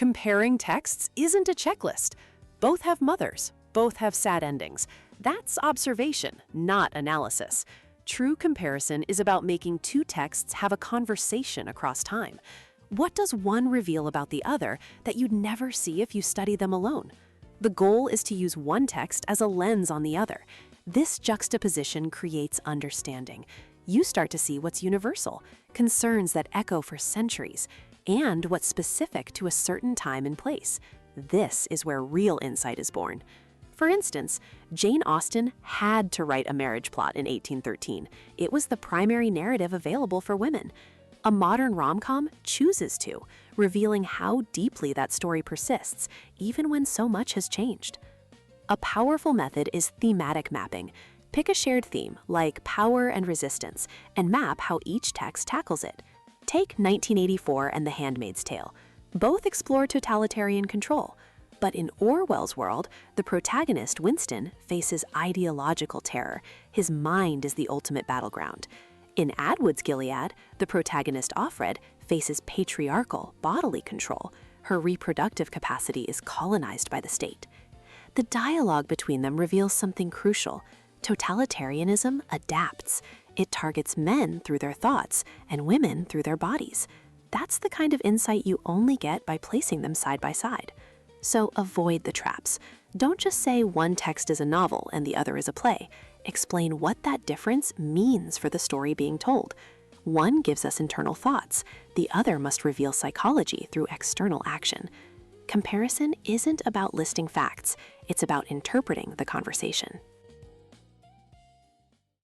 Comparing texts isn't a checklist. Both have mothers, both have sad endings. That's observation, not analysis. True comparison is about making two texts have a conversation across time. What does one reveal about the other that you'd never see if you study them alone? The goal is to use one text as a lens on the other. This juxtaposition creates understanding. You start to see what's universal, concerns that echo for centuries, and what's specific to a certain time and place. This is where real insight is born. For instance, Jane Austen had to write a marriage plot in 1813. It was the primary narrative available for women. A modern rom-com chooses to, revealing how deeply that story persists, even when so much has changed. A powerful method is thematic mapping. Pick a shared theme, like power and resistance, and map how each text tackles it. Take 1984 and The Handmaid's Tale. Both explore totalitarian control. But in Orwell's world, the protagonist, Winston, faces ideological terror. His mind is the ultimate battleground. In Atwood's Gilead, the protagonist, Offred, faces patriarchal, bodily control. Her reproductive capacity is colonized by the state. The dialogue between them reveals something crucial. Totalitarianism adapts. It targets men through their thoughts and women through their bodies. That's the kind of insight you only get by placing them side by side. So avoid the traps. Don't just say one text is a novel and the other is a play. Explain what that difference means for the story being told. One gives us internal thoughts. The other must reveal psychology through external action. Comparison isn't about listing facts. It's about interpreting the conversation.